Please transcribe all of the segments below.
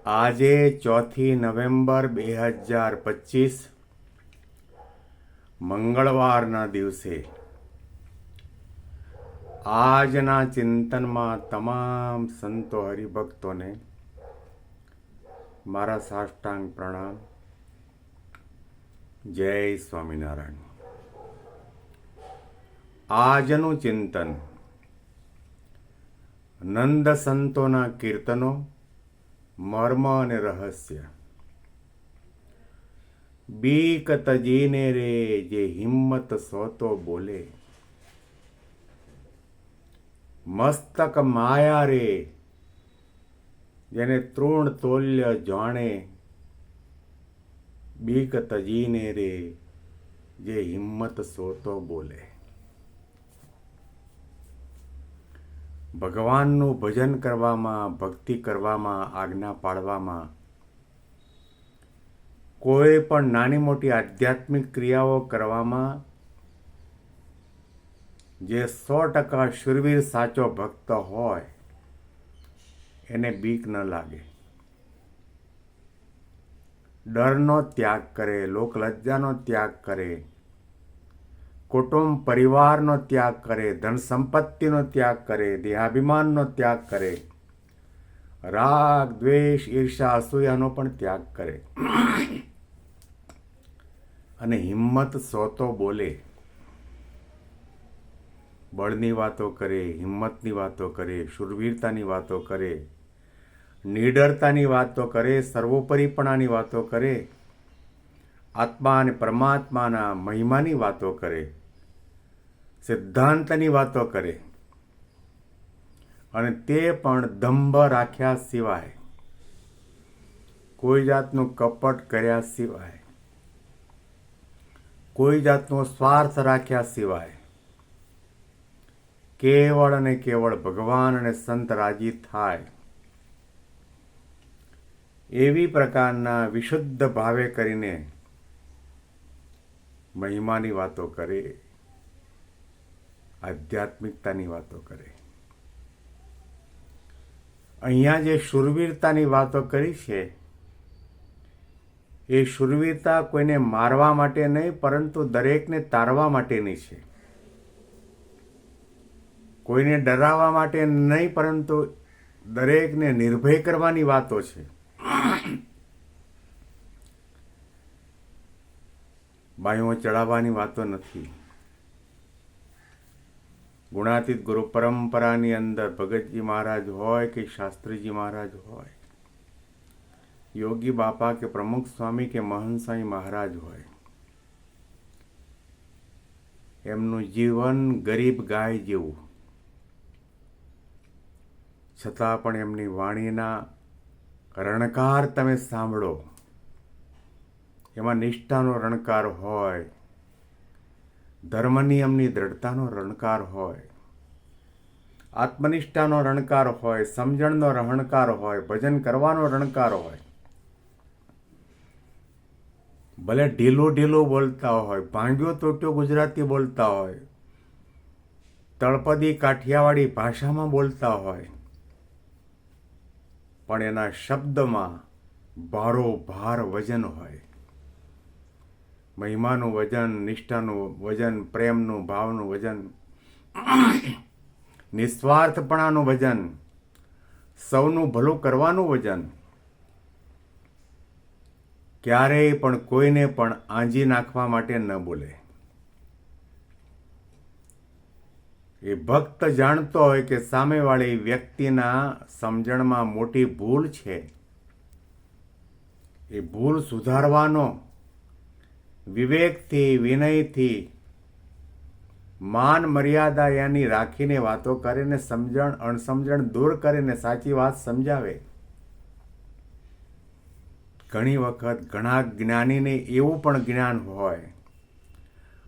આજે 4 નવેમ્બર 2025 મંગળવારના દિવસે આજના ચિંતનમાં તમામ સંતો હરિભક્તોને મારા સાષ્ટાંગ પ્રણામ. જય સ્વામિનારાયણ. આજનું ચિંતન નંદ સંતોના કીર્તનો, મર્મ અને રહસ્ય. બીક તજીને રે જે હિંમત સોતો બોલે, મસ્તક માયા રે જેને તૃણ તોલ્ય જાણે, બીક તજીને રે જે હિંમત સોતો બોલે. ભગવાનનું ભજન કરવામાં, ભક્તિ કરવામાં, આજ્ઞા પાળવામાં, કોઈ પણ નાની મોટી આધ્યાત્મિક ક્રિયાઓ કરવામાં જે 100% શૂરવીર સાચો ભક્ત હોય એને બીક ન લાગે. ડરનો ત્યાગ કરે, લોકલજ્જાનો ત્યાગ કરે, કુટુંબ પરિવારનો ત્યાગ કરે, ધન સંપત્તિનો ત્યાગ કરે, દેહાભિમાનનો ત્યાગ કરે, રાગ દ્વેષ ઈર્ષા અસૂયાનો પણ ત્યાગ કરે અને હિંમત સોતો બોલે. બળની વાતો કરે, હિંમતની વાતો કરે, શૂરવીરતાની વાતો કરે, નિડરતાની વાતો કરે, સર્વોપરીપણાની વાતો કરે, આત્મા અને પરમાત્માના મહિમાની વાતો કરે, સિદ્ધાંતની વાતો કરે, અને તે પણ દંભ રાખ્યા સિવાય, કોઈ જાતનું કપટ કર્યા સિવાય, કોઈ જાતનો સ્વાર્થ રાખ્યા સિવાય, કેવળ અને કેવળ ભગવાન અને સંત રાજી થાય એવી પ્રકારના વિશુદ્ધ ભાવે કરીને મહિમાની વાતો કરે, આધ્યાત્મિકતાની વાતો કરે. અહીંયા જે શૂરવીરતાની વાતો કરી છે એ શૂરવીરતા કોઈને મારવા માટે નહીં, પરંતુ દરેકને તારવા માટેની છે. કોઈને ડરાવવા માટે નહીં, પરંતુ દરેકને નિર્ભય કરવાની વાતો છે. બાયું ચડાવવાની વાતો નથી. ગુણાતીત ગુરુ પરંપરાની અંદર ભગતજી મહારાજ હોય કે શાસ્ત્રીજી મહારાજ હોય, યોગી બાપા કે પ્રમુખ સ્વામી કે મહંત સ્વામી મહારાજ હોય, એમનું જીવન ગરીબ ગાય જેવું, છતાં પણ એમની વાણીના રણકાર તમે સાંભળો, એમાં નિષ્ઠાનો રણકાર હોય, ધર્મનિયમની દ્રઢતાનો રણકાર હોય, આત્મનિષ્ઠાનો રણકાર હોય, સમજણનો રણકાર હોય, ભજન કરવાનો રણકાર હોય. ભલે ઢીલું ઢીલું બોલતા હોય, ભાંગ્યો તોટ્યો ગુજરાતી બોલતા હોય, તળપદી કાઠિયાવાડી ભાષામાં બોલતા હોય, પણ એના શબ્દમાં ભારોભાર વજન હોય. મહિમાનું વજન, નિષ્ઠાનું વજન, પ્રેમનું ભાવનું વજન, નિસ્વાર્થપણાનું વજન, સૌનું ભલું કરવાનું વજન. ક્યારેય પણ કોઈને પણ આંજી નાખવા માટે ન બોલે. એ ભક્ત જાણતો હોય કે સામેવાળી વ્યક્તિના સમજણમાં મોટી ભૂલ છે. એ ભૂલ સુધારવાનો વિવેકથી, વિનયથી, માન મર્યાદા એની રાખીને વાતો કરીને સમજણ અણસમજણ દૂર કરીને સાચી વાત સમજાવે. ઘણી વખત ઘણા જ્ઞાનીને એવું પણ જ્ઞાન હોય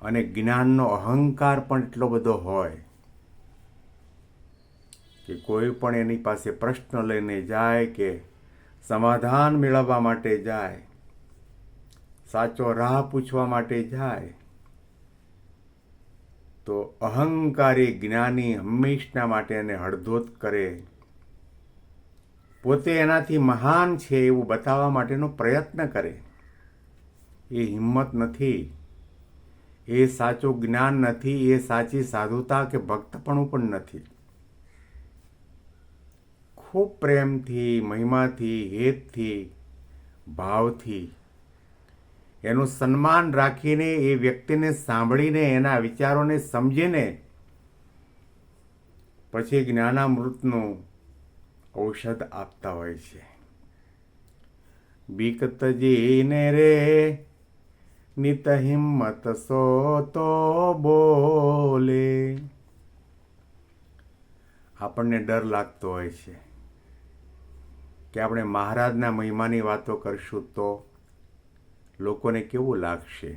અને જ્ઞાનનો અહંકાર પણ એટલો બધો હોય કે કોઈ પણ એની પાસે પ્રશ્ન લઈને જાય કે સમાધાન મેળવવા માટે જાય, સાચો રાહ પૂછવા માટે જાય, તો અહંકારી જ્ઞાની હંમેશના માટે એને હળધોત કરે પોતે એનાથી મહાન છે એવું બતાવવા માટેનો પ્રયત્ન કરે, એ હિંમત નથી, એ સાચું જ્ઞાન નથી, એ સાચી સાધુતા કે ભક્તપણું પણ નથી. ખૂબ પ્રેમથી, મહિમાથી, હેતથી, ભાવથી એનું સન્માન રાખીને, એ વ્યક્તિને સાંભળીને, એના વિચારોને સમજીને પછી જ્ઞાનામૃતનું ઔષધ આપતા હોય છે. બીક તજીને રે નિત હિંમત સો તો બોલે. આપણને ડર લાગતો હોય છે કે આપણે મહારાજના મહિમાની વાતો કરશું તો લોકોને કેવું લાગશે.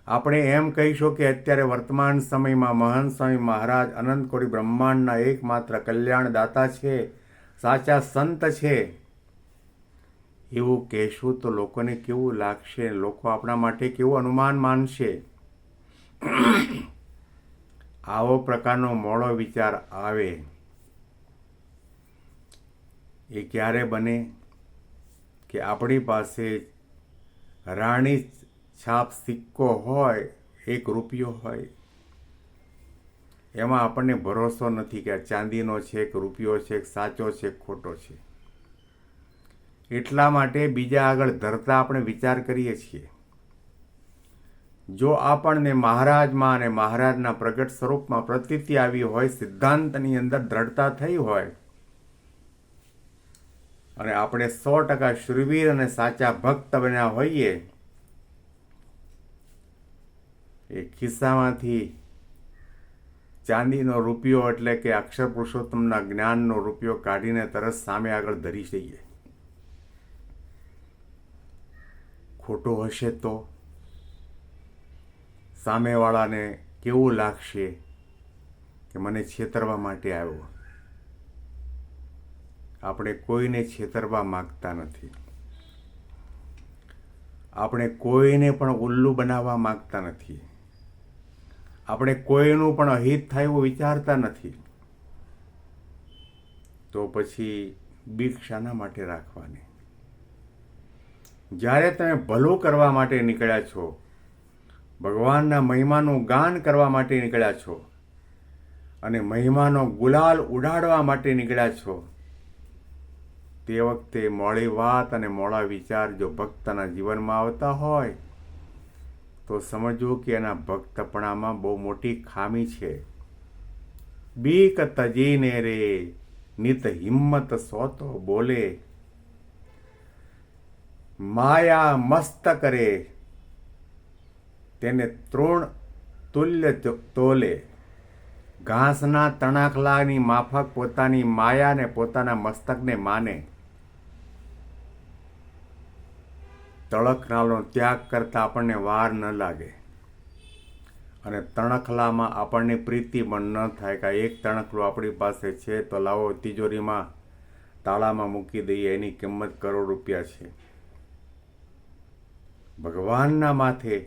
આપણે એમ કહીશું કે અત્યારે વર્તમાન સમયમાં મહંત સ્વામી મહારાજ અનંત કોટી બ્રહ્માંડના એકમાત્ર કલ્યાણદાતા છે, સાચા સંત છે, એવું કહેશું તો લોકોને કેવું લાગશે, લોકો આપણા માટે કેવું અનુમાન માનશે. આવો પ્રકારનો મોડો વિચાર આવે એ ક્યારે બને કે આપણી પાસે રાણી છાપ સિક્કો હોય, 1 રૂપિયો હોય, એમાં આપણને ભરોસો નથી કે આ ચાંદીનો છે કે રૂપિયો છે, સાચો છે, ખોટો છે. એટલા માટે બીજા આગળ ધરતા આપણે વિચાર કરીએ છીએ. જો આપણને મહારાજમાં અને મહારાજના પ્રગટ સ્વરૂપમાં પ્રતીતિ આવી હોય, સિદ્ધાંતની અંદર દ્રઢતા થઈ હોય અને આપણે 100% શૂરવીર અને સાચા ભક્ત બન્યા હોઈએ, એ ખિસ્સામાંથી ચાંદીનો રૂપિયો એટલે કે અક્ષર પુરુષોત્તમના જ્ઞાનનો રૂપિયો કાઢીને તરત સામે આગળ ધરી દઈએ. ખોટો હશે તો સામેવાળાને કેવું લાગશે કે મને છેતરવા માટે આવ્યો. આપણે કોઈને છેતરવા માગતા નથી. આપણે કોઈને પણ ઉલ્લુ બનાવવા માગતા નથી. આપણે કોઈનું પણ અહિત થાય એવું વિચારતા નથી. તો પછી બીક શાના માટે રાખવાની? જ્યારે તમે ભલું કરવા માટે નીકળ્યા છો, ભગવાનના મહિમાનું ગાન કરવા માટે નીકળ્યા છો અને મહિમાનો ગુલાલ ઉડાડવા માટે નીકળ્યા છો, તે વખતે મોડી વાત અને મોડા વિચાર જો ભક્તના જીવનમાં આવતા હોય તો સમજવું કે એના ભક્તપણામાં બહુ મોટી ખામી છે. બીક તજીને રે નિત હિંમત સોતો બોલે. માયા મસ્ત કરે તેને તૃણ તુલ્ય તોલે. ઘાસના તણાખલાની માફક પોતાની માયાને પોતાના મસ્તકને માને. તણખલાનો ત્યાગ કરતા આપણને વાર ન લાગે અને તણખલામાં આપણને પ્રીતિ પણ ન થાય કે એક તણખલું આપણી પાસે છે તો લાવો તિજોરીમાં તાળામાં મૂકી દઈએ, એની કિંમત કરોડ રૂપિયા છે. ભગવાનના માથે,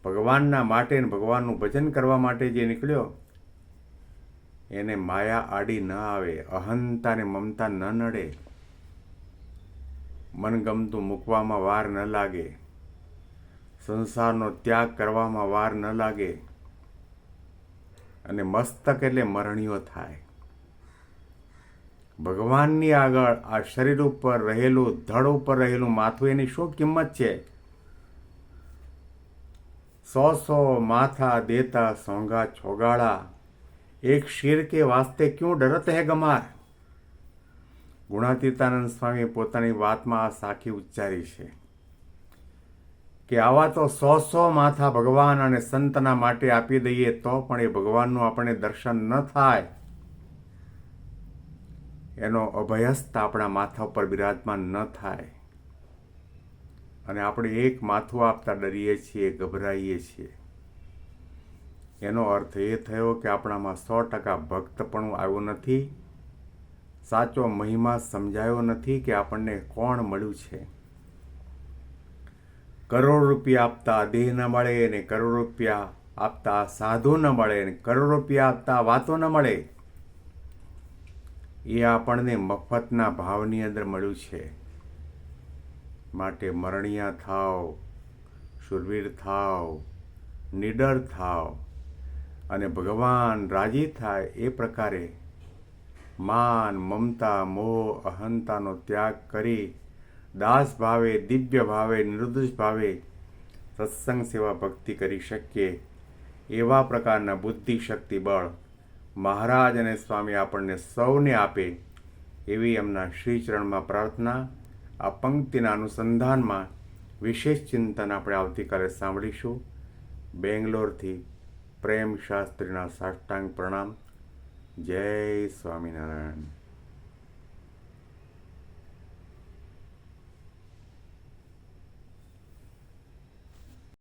ભગવાનના માટે, ભગવાનનું ભજન કરવા માટે જે નીકળ્યો એને માયા આડી ન આવે, અહંતા ને મમતા ન નડે, મનગમતું મૂકવામાં વાર ન લાગે, સંસારનો ત્યાગ કરવામાં વાર ન લાગે અને મસ્તક એટલે મરણીઓ થાય. ભગવાનની આગળ આ શરીર ઉપર રહેલું, ધડ ઉપર રહેલું માથું, એની શું કિંમત છે? 100 માથા દેતા સોંગા છોગાળા, એક શીર કે વાસ્તે ક્યું ડરત હે ગમાર. ગુણાતીતાનંદ સ્વામી પોતાની વાતમાં આ સાખી ઉચ્ચારી છે કે આવા તો 100 માથા ભગવાન અને સંતના માટે આપી દઈએ તો પણ એ ભગવાનનું આપણને દર્શન ન થાય, એનો અભયસ્ત આપણા માથા ઉપર બિરાજમાન ન થાય અને આપણે એક માથું આપતા ડરીએ છીએ, ગભરાઈએ છીએ. એનો અર્થ એ થયો કે આપણામાં 100% ભક્તપણું આવ્યું નથી, સાચો મહિમા સમજાયો નથી કે આપણને કોણ મળ્યું છે. કરોડ રૂપિયા આપતા દેહ ન મળે ને કરોડ રૂપિયા આપતા સાધુ ન મળે ને કરોડ રૂપિયા આપતા વાતો ન મળે. એ આપણને મફતના ભાવની અંદર મળ્યું છે. માટે મરણિયા થાવ, શૂરવીર થાવ, નિડર થાવ અને ભગવાન રાજી થાય એ પ્રકારે માન, મમતા, મોહ, અહંતાનો ત્યાગ કરી દાસ ભાવે, દિવ્ય ભાવે, નિર્દોષ ભાવે સત્સંગ સેવા ભક્તિ કરી શકીએ એવા પ્રકારના બુદ્ધિ શક્તિ બળ મહારાજ અને સ્વામી આપણને સૌને આપે એવી એમના શ્રીચરણમાં પ્રાર્થના. આ પંક્તિના અનુસંધાનમાં વિશેષ ચિંતન આપણે આવતીકાલે સાંભળીશું. બેંગ્લોરથી પ્રેમ શાસ્ત્રીના સાષ્ટાંગ પ્રણામ. જય સ્વામિનારાયણ.